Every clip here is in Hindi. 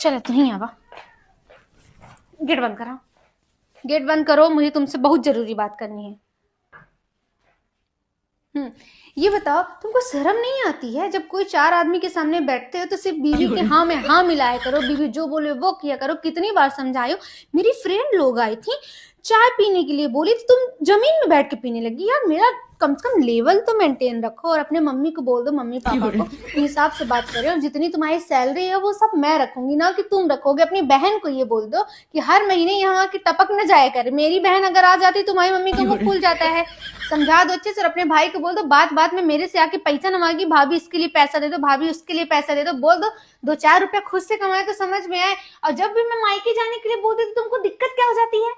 चलो तू ही आवा, गेट बंद करो, गेट बंद करो, मुझे तुमसे बहुत जरूरी बात करनी है। ये बताओ तुमको शर्म नहीं आती है? जब कोई चार आदमी के सामने बैठते हो तो सिर्फ बीवी के हाँ में हाँ मिलाया करो, बीवी जो बोले वो किया करो। कितनी बार समझायो। मेरी फ्रेंड लोग आई थी, चाय पीने के लिए बोली थी, तुम जमीन में बैठ के पीने लगी। यार मेरा कम से कम लेवल तो मेंटेन रखो, और अपने मम्मी को बोल दो, मम्मी पापा को हिसाब से बात करें, और जितनी तुम्हारी सैलरी है वो सब मैं रखूंगी, ना कि तुम रखोगे। अपनी बहन को ये बोल दो कि हर महीने यहाँ की टपक न जाया करे। मेरी बहन अगर आ जाती तुम्हारी मम्मी का मुंह खुल जाता है। समझा दो अच्छे से। अपने भाई को बोल दो, बात बात में मेरे से आके पैसा न मांगी, भाभी इसके लिए पैसा दे दो, भाभी उसके लिए पैसा दे दो। बोल दो 2-4 रुपया खुद से कमाए तो समझ में आए। और जब भी मैं मायके जाने के लिए बोलती तो तुमको दिक्कत क्या हो जाती है?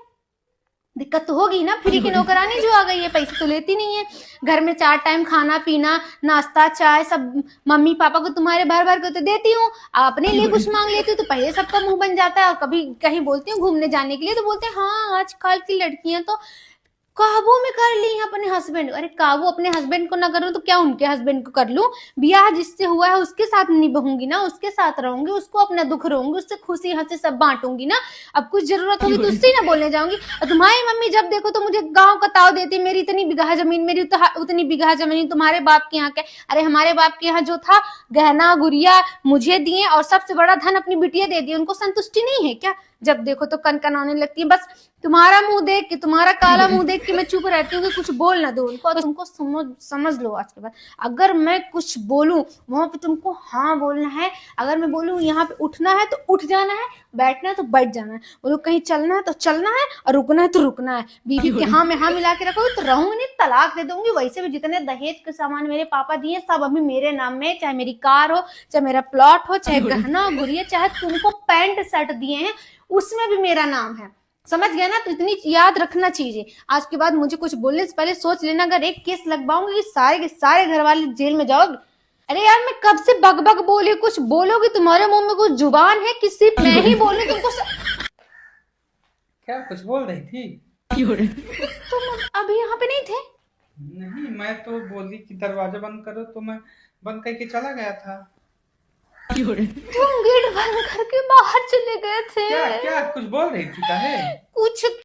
दिक्कत तो होगी ना, फ्री की नौकरानी जो आ गई है, पैसे तो लेती नहीं है। घर में 4 टाइम खाना पीना, नाश्ता चाय सब मम्मी पापा को तुम्हारे भर भर के तो देती हूँ। अपने लिए कुछ मांग लेती हूँ तो पहले सबका मुंह बन जाता है। और कभी कहीं बोलती हूँ घूमने जाने के लिए तो बोलते हैं हाँ आजकल की लड़कियां तो काबू में कर ली है अपने हस्बैंड। अरे काबू अपने हस्बैंड को ना करूं तो क्या उनके हस्बैंड को कर लूं? ब्याह जिससे हुआ है उसके साथ निभाऊंगी ना, उसके साथ रहूंगी, उसको अपना दुख रहूंगी, उससे खुशी हंसी सब बांटूंगी ना। अब कुछ जरूरत होगी तो उससे ही ना बोलने जाऊंगी। और तुम्हारी मम्मी जब देखो तो मुझे गांव का ताव देती, मेरी इतनी बीघा जमीन, मेरी उतनी बीघा जमीन, तुम्हारे बाप के यहाँ क्या? अरे हमारे बाप के यहाँ जो था गहना गुड़िया मुझे दिए, और सबसे बड़ा धन अपनी बिटिया दे दी। उनको संतुष्टि नहीं है क्या? जब देखो तो कन आने लगती है। बस तुम्हारा मुंह देख के, तुम्हारा काला मुंह देख के मैं चुप रहती हूँ कि कुछ बोल ना दो उनको। और तुमको समझ लो आज के बाद अगर मैं कुछ बोलूं वहां पे तुमको हाँ बोलना है। अगर मैं बोलूं यहाँ पे उठना है तो उठ जाना है, बैठना है तो बैठ जाना है, बोलो कहीं चलना है तो चलना है, और रुकना है तो रुकना है। बीवी के हाँ में हाँ मिला के रखोगे तो रहूंगी नहीं, तलाक दे दूंगी। वैसे भी जितने दहेज के सामान मेरे पापा दिए सब अभी मेरे नाम में, चाहे मेरी कार हो, चाहे मेरा प्लॉट हो, चाहे गहना गुड़िया, चाहे तुमको पैंट शर्ट दिए हैं उसमें भी मेरा नाम है। समझ गया ना? तो इतनी याद रखना चीजें। आज के बाद मुझे कुछ बोलने से पहले सोच लेना, अगर एक केस लगवाऊंगी कि सारे के सारे घर वाले जेल में जाओगे। अरे यार मैं कब से बग बग बोली, कुछ बोलोगी? तुम्हारे मुंह में कुछ जुबान है कि सिर्फ मैं ही बोलूं तुमको क्या कुछ बोल रही थी? तुम अभी यहाँ पे नहीं थे? नहीं, मैं तो बोली कि दरवाजा बंद करो तो मैं बंद करके चला गया था। तुम गेट बंद करके बाहर चले गए थे? क्या क्या कुछ बोल रही थी? काहे? कुछ